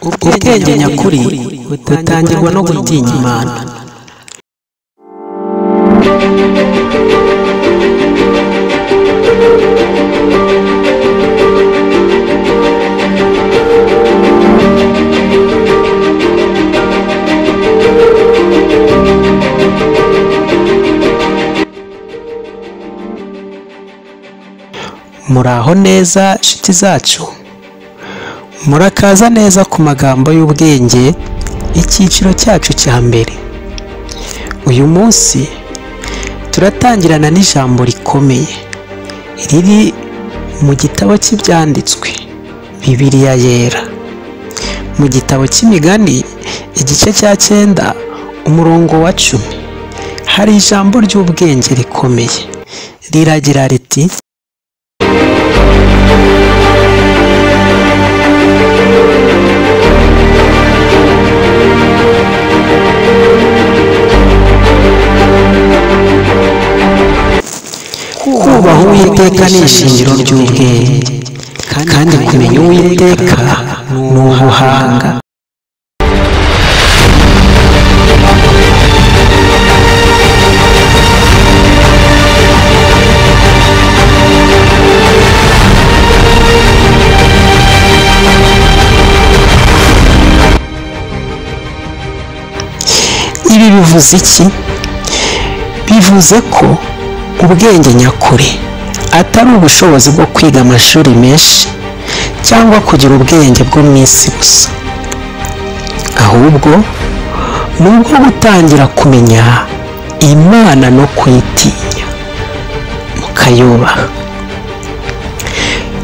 ubwenge nyakuri butangirwa no gutinya Imana. Muraho neza nshuti zacu, murakaza neza ku magambo y'ubwenge, icyiciro cyacu cya mbere. Uyu munsi turatangirana n'ijambo rikomeye riri mu gitabo cy'ibyanditswe, Bibiliya yera, mu gitabo cy'imigani igice cya 9 umurongo wa 10 hari ijambo ry'ubwenge rikomeye riragira riti: kubaha Uwiteka ni ishingiro ry'ubwenge, kandi kumenya Uwiteka ni ubuhanga. Ibi bivuze iki? Bivuze ko ubwenge nyakuri atari ubushobozi bwo kwiga amashuri menshi cyangwa kugira ubwenge bwo mu isi gusa, ahubwo ni ubwo gutangira kumenya Imana no kuyitinya mukayubaha.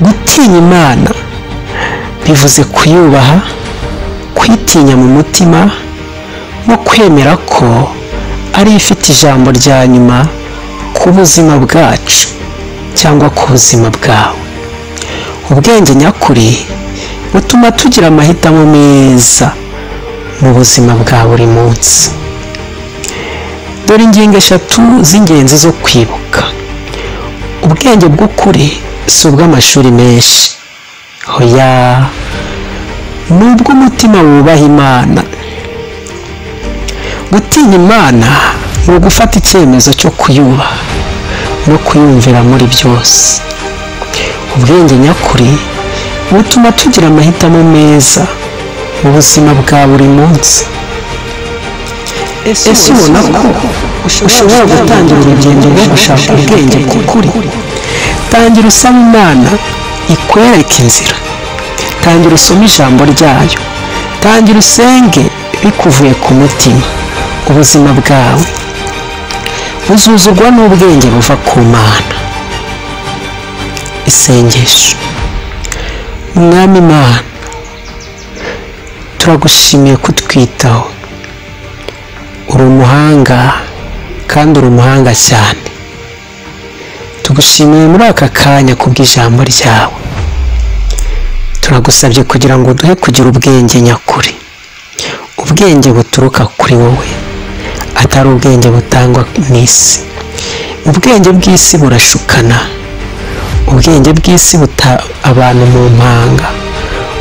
Gutinya Imana bivuze kuyubaha, kwitinya mu mutima no kwemera ko ari ifite ijambo rya nyuma ku buzima bwacu cyangwa ku buzima bwawe. Ubwenge nyakuri butuma tugira amahitamo meza mu buzima bwa buri munsi. Dore ingingo 3 z'ingenzi zo kwibuka. Ubwenge bw'ukuri si ubw'amashuri menshi, hoya, nubwo umutima wubaha Imana. Gutinya Imana ni ugufata icyemezo cyo kuyubaha no kuyumvira muri byose. Ubwenge nyakuri butuma tugira amahitamo meza mu buzima bwa buri munsi. Ese ubona ko ushobora gutangira urugendo rwo gushaka ubwenge k'ukuri? Tangira usaba Imana ikwereka inzira, tangira usome ijambo ryayo, tangira usenge bikuvuye ku mutima. Ubuzima bwawe buzuzurwa n'ubwenge buva ku Mana. Isengesho. Mwami Imana, turagushimiye kutwitaho. Uri umuhanga kandi uri umuhanga cyane. Tugushimiye muri aka kanya kubw'ijambo ryawe. Turagusabye kugira ngo duhe kugira ubwenge nyakuri, ubwenge buturuka kuri wowe, atari ubwenge butangwa n'isi. Ubwenge bw'isi burashukana, ubwenge bw'isi buta abantu mu mpanga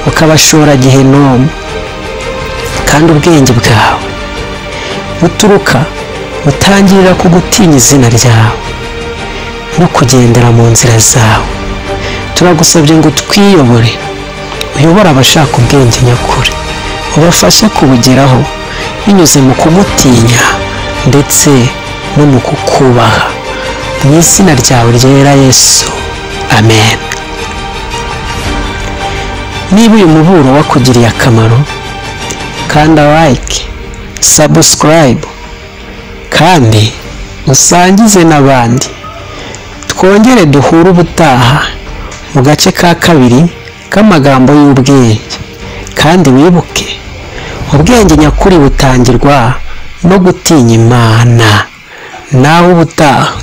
bukabashora gehinomu, kandi ubwenge bwawe butangirira ku gutinya izina ryawe no kugendera mu nzira zawe. Turagusabye ngo twiyobore, uyobore abashaka ubwenge nyakuri, ubafashe kubugeraho binyuze mu kumutinya ndetse no mu kukubaha. Mu izina ryawe ryera Yesu, amen. Niba uyu muburo wakugiriye akamaro, kanda like, subscribe kandi usangize n'abandi. Twongere duhure ubutaha mu gace ka 2 k'amagambo y'ubwenge, kandi wibuke, ubwenge nyakuri butangirwa no gutinya Imana. Naho ubutaha.